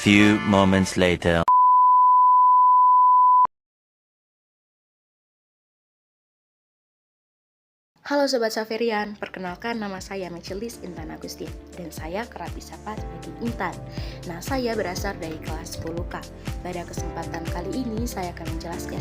few moments later. Halo Sobat Saverian, perkenalkan nama saya Michelis Intan Agustin dan saya kerap disapa sebagai Intan. Nah, saya berasal dari kelas 10K. Pada kesempatan kali ini saya akan menjelaskan.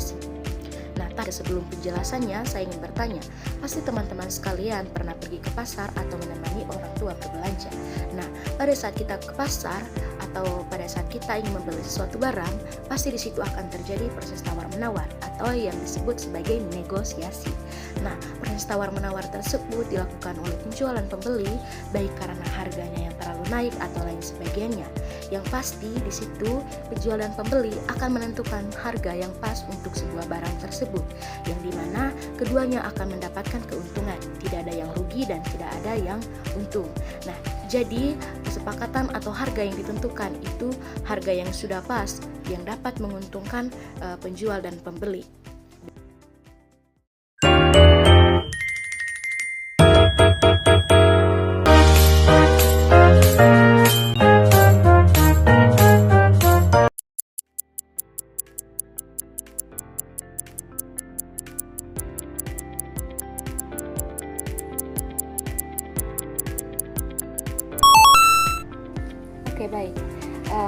Nah, sebelum penjelasannya, saya ingin bertanya, pasti teman-teman sekalian pernah pergi ke pasar atau menemani orang tua berbelanja. Nah, pada saat kita ke pasar atau pada saat kita ingin membeli sesuatu barang, pasti di situ akan terjadi proses tawar-menawar atau yang disebut sebagai negosiasi. Nah, proses tawar-menawar tersebut dilakukan oleh penjual dan pembeli, baik karena harganya yang terlalu naik atau lain sebagainya. Yang pasti di situ penjual dan pembeli akan menentukan harga yang pas untuk sebuah barang tersebut, yang dimana keduanya akan mendapatkan keuntungan. Tidak ada yang rugi dan tidak ada yang untung. Nah, jadi kesepakatan atau harga yang ditentukan itu harga yang sudah pas, yang dapat menguntungkan penjual dan pembeli. Oke, baik.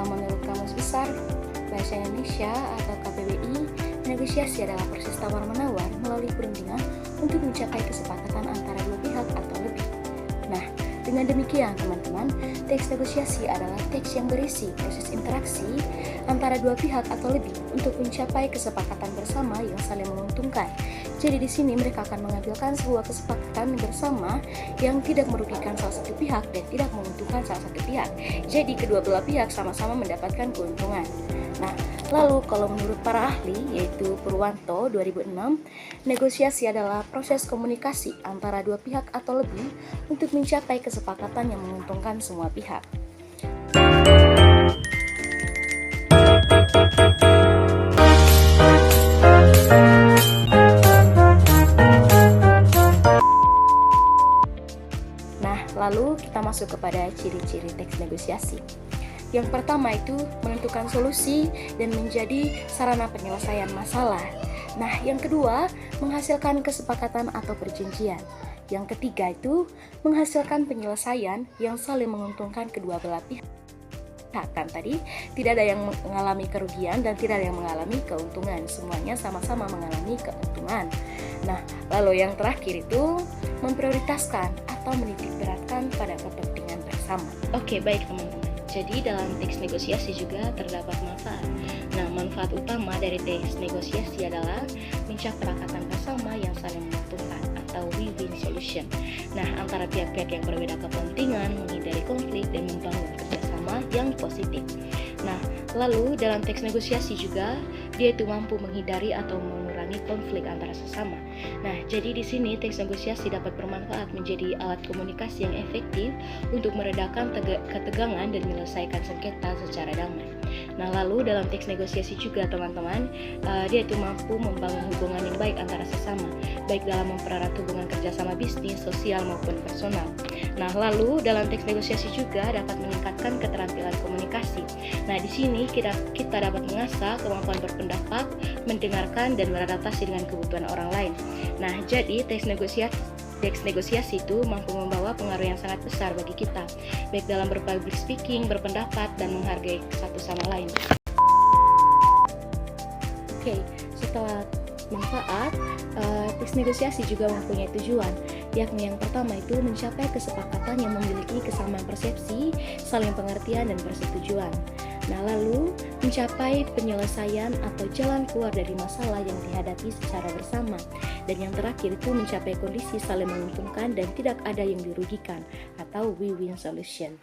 Menurut Kamus Besar Bahasa Indonesia atau KBBI, negosiasi adalah proses tawar-menawar melalui perundingan untuk mencapai kesepakatan antara dua pihak atau lebih. Nah, dengan demikian teman-teman, teks negosiasi adalah teks yang berisi proses interaksi antara dua pihak atau lebih untuk mencapai kesepakatan bersama yang saling menguntungkan. Jadi di sini mereka akan mengambilkan sebuah kesepakatan bersama yang tidak merugikan salah satu pihak dan tidak menguntungkan salah satu pihak. Jadi kedua belah pihak sama-sama mendapatkan keuntungan. Nah, lalu kalau menurut para ahli yaitu Purwanto 2006, negosiasi adalah proses komunikasi antara dua pihak atau lebih untuk mencapai kesepakatan yang menguntungkan semua pihak. Lalu kita masuk kepada ciri-ciri teks negosiasi. Yang pertama itu menentukan solusi dan menjadi sarana penyelesaian masalah. Nah, yang kedua menghasilkan kesepakatan atau perjanjian. Yang ketiga itu menghasilkan penyelesaian yang saling menguntungkan kedua belah pihak. Kan tadi tidak ada yang mengalami kerugian dan tidak ada yang mengalami keuntungan, semuanya sama-sama mengalami keuntungan. Nah, lalu yang terakhir itu memprioritaskan atau menitik beratkan pada kepentingan bersama. Oke, baik teman-teman. Jadi dalam teks negosiasi juga terdapat manfaat. Nah, manfaat utama dari teks negosiasi adalah mencapai kesepakatan bersama yang saling menguntungkan atau win-win solution. Nah, antara pihak-pihak yang berbeda kepentingan, menghindari konflik dan membangun kerjasama yang positif. Nah, lalu dalam teks negosiasi juga dia itu mampu menghindari atau mengurangi konflik antara sesama. Nah, jadi di sini teks negosiasi dapat bermanfaat menjadi alat komunikasi yang efektif untuk meredakan ketegangan dan menyelesaikan sengketa secara damai. Nah, lalu dalam teks negosiasi juga teman-teman, dia itu mampu membangun hubungan yang baik antara sesama, baik dalam mempererat hubungan kerjasama bisnis, sosial maupun personal. Nah, lalu dalam teks negosiasi juga dapat meningkatkan keterampilan komunikasi. Nah, di sini kita dapat mengasah kemampuan berpendapat, mendengarkan dan beradaptasi dengan kebutuhan orang lain. Nah, jadi teks negosiasi itu mampu membawa pengaruh yang sangat besar bagi kita, baik dalam berpublic speaking, berpendapat, dan menghargai satu sama lain. Oke, setelah manfaat, teks negosiasi juga mempunyai tujuan, yakni yang pertama itu mencapai kesepakatan yang memiliki kesamaan persepsi, saling pengertian, dan persetujuan. Nah, lalu mencapai penyelesaian atau jalan keluar dari masalah yang dihadapi secara bersama. Dan yang terakhir itu mencapai kondisi saling menguntungkan dan tidak ada yang dirugikan atau win-win solution.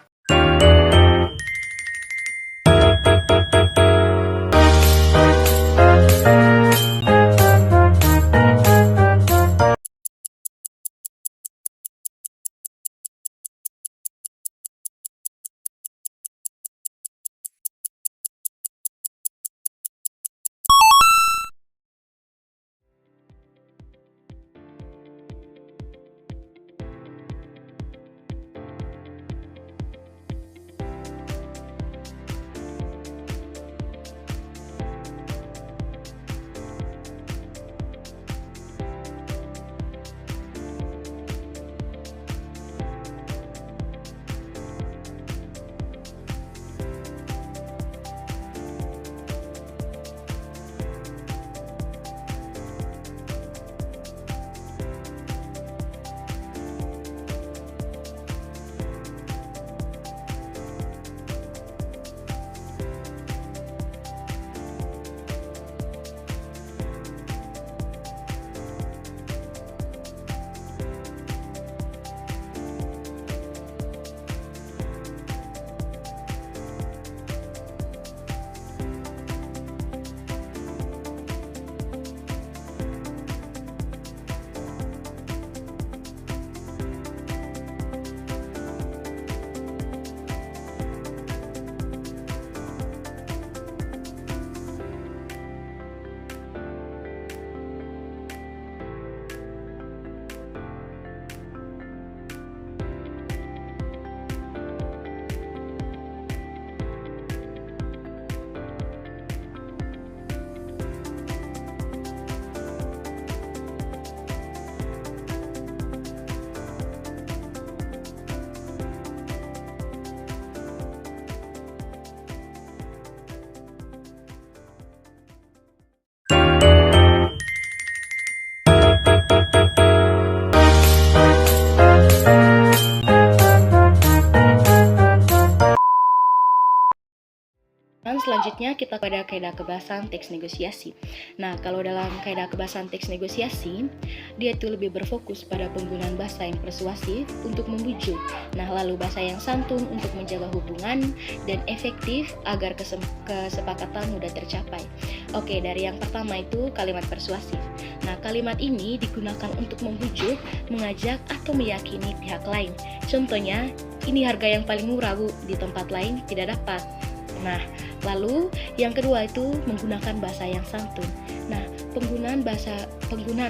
Selanjutnya kita pada kaidah kebahasan teks negosiasi. Nah, kalau dalam kaidah kebahasan teks negosiasi, dia itu lebih berfokus pada penggunaan bahasa yang persuasif untuk membujuk. Nah, lalu bahasa yang santun untuk menjaga hubungan dan efektif agar kesepakatan mudah tercapai. Oke, dari yang pertama itu kalimat persuasif. Nah, kalimat ini digunakan untuk membujuk, mengajak, atau meyakini pihak lain. Contohnya, ini harga yang paling murah Bu, di tempat lain tidak dapat. Nah, lalu yang kedua itu menggunakan bahasa yang santun. Nah, penggunaan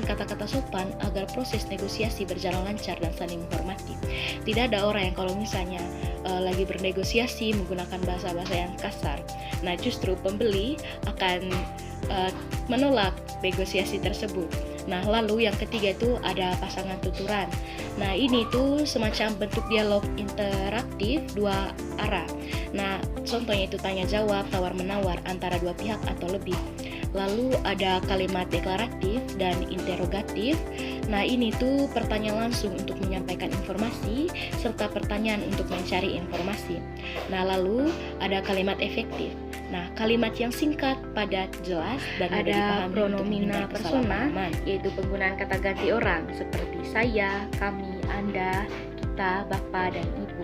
kata-kata sopan agar proses negosiasi berjalan lancar dan saling menghormati. Tidak ada orang yang kalau misalnya lagi bernegosiasi menggunakan bahasa-bahasa yang kasar. Nah, justru pembeli akan menolak negosiasi tersebut. Nah, lalu yang ketiga itu ada pasangan tuturan. Nah, ini tuh semacam bentuk dialog interaktif dua arah. Nah, contohnya itu tanya jawab, tawar menawar antara dua pihak atau lebih. Lalu ada kalimat deklaratif dan interrogatif. Nah, ini tuh pertanyaan langsung untuk menyampaikan informasi serta pertanyaan untuk mencari informasi. Nah, lalu ada kalimat efektif. Nah, kalimat yang singkat, padat, jelas, dan mudah dipahami. Ada pronomina persona, yaitu penggunaan kata ganti orang seperti saya, kami, Anda, kita, Bapak, dan Ibu.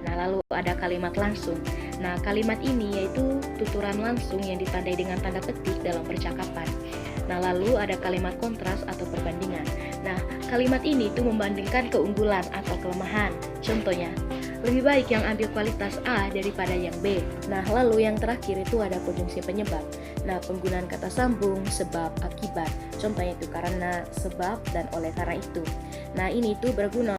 Nah, lalu ada kalimat langsung. Nah, kalimat ini yaitu tuturan langsung yang ditandai dengan tanda petik dalam percakapan. Nah, lalu ada kalimat kontras atau perbandingan. Nah, kalimat ini tuh membandingkan keunggulan atau kelemahan. Contohnya, lebih baik yang ambil kualitas A daripada yang B. Nah, lalu yang terakhir itu ada konjungsi penyebab. Nah, penggunaan kata sambung, sebab, akibat. Contohnya itu karena, sebab, dan oleh karena itu. Nah, ini tuh berguna